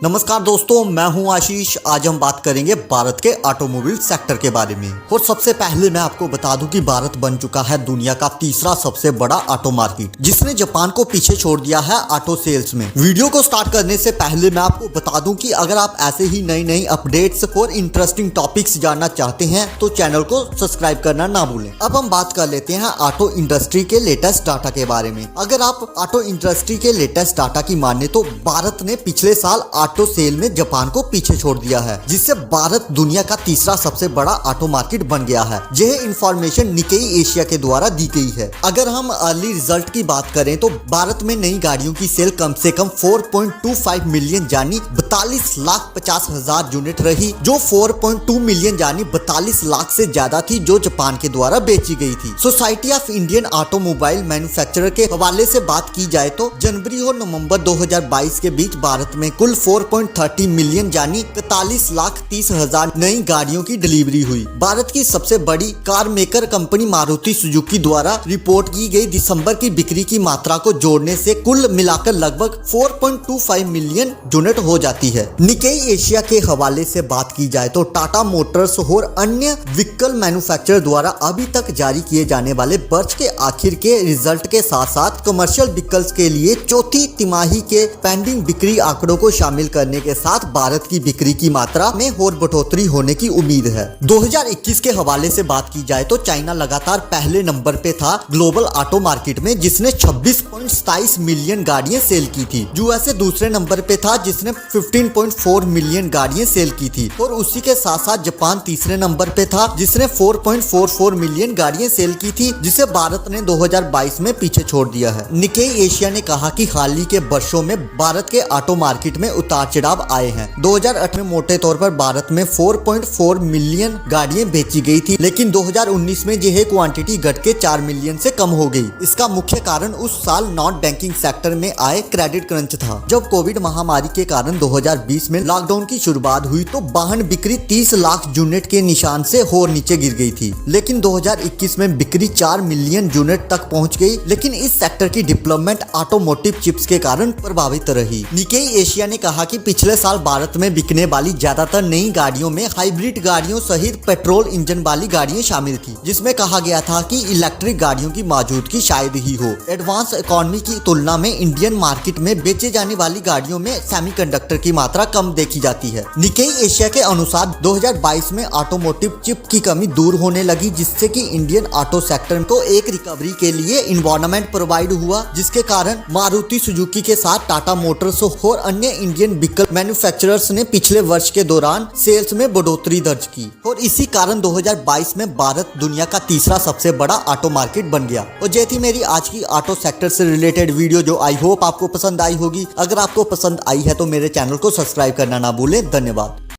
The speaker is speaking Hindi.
नमस्कार दोस्तों, मैं हूं आशीष। आज हम बात करेंगे भारत के ऑटोमोबाइल सेक्टर के बारे में। और सबसे पहले मैं आपको बता दूं कि भारत बन चुका है दुनिया का तीसरा सबसे बड़ा ऑटो मार्केट, जिसने जापान को पीछे छोड़ दिया है ऑटो सेल्स में। वीडियो को स्टार्ट करने से पहले मैं आपको बता दूं कि अगर आप ऐसे ही नई नई अपडेट्स और इंटरेस्टिंग टॉपिक्स जानना चाहते हैं तो चैनल को सब्सक्राइब करना ना भूलें। अब हम बात कर लेते हैं ऑटो इंडस्ट्री के लेटेस्ट डाटा के बारे में। अगर आप ऑटो इंडस्ट्री के लेटेस्ट डाटा की माने तो भारत ने पिछले साल ऑटो सेल में जापान को पीछे छोड़ दिया है, जिससे भारत दुनिया का तीसरा सबसे बड़ा ऑटो मार्केट बन गया है। यह इंफॉर्मेशन निकेई एशिया के द्वारा दी गई है। अगर हम अर्ली रिजल्ट की बात करें तो भारत में नई गाड़ियों की सेल कम से कम 4.25 मिलियन यानी 42,50,000 यूनिट रही, जो 4.2 मिलियन यानी 42 लाख से ज्यादा थी, जो जापान के द्वारा बेची गई थी। Society of Indian automobile manufacturer के हवाले से बात की जाए तो जनवरी और नवंबर 2022 के बीच भारत में कुल 4.30 मिलियन यानी 41,30,000 नई गाड़ियों की डिलीवरी हुई। भारत की सबसे बड़ी car maker company Maruti Suzuki द्वारा रिपोर्ट की गई दिसंबर की बिक्री की मात्रा को जोड़ने से कुल मिलाकर लगभग 4.25 मिलियन यूनिट हो जाती है। निकेई एशिया के हवाले से बात की जाए तो टाटा मोटर्स और अन्य व्हीकल मैन्युफैक्चरर द्वारा अभी तक जारी किए जाने वाले वर्ष के आखिर के रिजल्ट के साथ साथ कमर्शियल व्हीकल्स के लिए चौथी तिमाही के पेंडिंग बिक्री आंकड़ों को शामिल करने के साथ भारत की बिक्री की मात्रा में और बढ़ोतरी होने की उम्मीद है। 2021 के हवाले से बात की जाए तो चाइना लगातार पहले नंबर पे था ग्लोबल ऑटो मार्केट में, जिसने 26.27 मिलियन गाड़ियां सेल की थी। यूएसए दूसरे नंबर पे था, जिसने 15.4 मिलियन गाड़ियां सेल की थी। और उसी के साथ साथ जापान तीसरे नंबर पे था, जिसने 4.44 मिलियन गाड़ियां सेल की थी, जिसे भारत ने 2022 में पीछे छोड़ दिया है। निकेई एशिया ने कहा कि हाल ही के वर्षों में भारत के ऑटो मार्केट में उतार चढ़ाव आए हैं। 2008 में मोटे तौर पर भारत में 4.4 मिलियन गाड़ियां बेची गई थी, लेकिन 2019 में यह क्वांटिटी घट के 4 मिलियन से कम हो गई। इसका मुख्य कारण उस साल नॉन बैंकिंग सेक्टर में आए क्रेडिट क्रंच था। जब कोविड महामारी के कारण 2020 में लॉकडाउन की शुरुआत हुई तो वाहन बिक्री 30 लाख यूनिट के निशान से और नीचे गिर गई थी, लेकिन 2021 में बिक्री 4 मिलियन यूनिट तक पहुंच गई। लेकिन इस सेक्टर की डेवलपमेंट ऑटोमोटिव चिप्स के कारण प्रभावित रही। निकेई एशिया ने कहा कि पिछले साल भारत में बिकने वाली ज्यादातर नई गाड़ियों में हाइब्रिड गाड़ियों सहित पेट्रोल इंजन वाली गाड़ियां शामिल थी, जिसमें कहा गया था कि इलेक्ट्रिक गाड़ियों की मौजूदगी शायद ही हो। एडवांस इकोनॉमी की तुलना में इंडियन मार्केट में बेचे जाने वाली गाड़ियों में सेमीकंडक्टर की मात्रा कम देखी जाती है। निकेई एशिया के अनुसार 2022 में ऑटोमोटिव चिप की कमी दूर होने लगी, जिससे कि इंडियन ऑटो सेक्टर को एक रिकवरी के लिए इन्वायरमेंट प्रोवाइड हुआ, जिसके कारण मारुति सुजुकी के साथ टाटा मोटर्स और अन्य इंडियन व्हीकल मैन्युफैक्चरर्स ने पिछले वर्ष के दौरान सेल्स में बढ़ोतरी दर्ज की। और इसी कारण 2022 में भारत दुनिया का तीसरा सबसे बड़ा ऑटो मार्केट बन गया। और ये थी मेरी आज की ऑटो सेक्टर से रिलेटेड वीडियो, जो आई होप आपको पसंद आई होगी। अगर आपको पसंद आई है तो मेरे चैनल को सब्सक्राइब करना ना भूलें। धन्यवाद।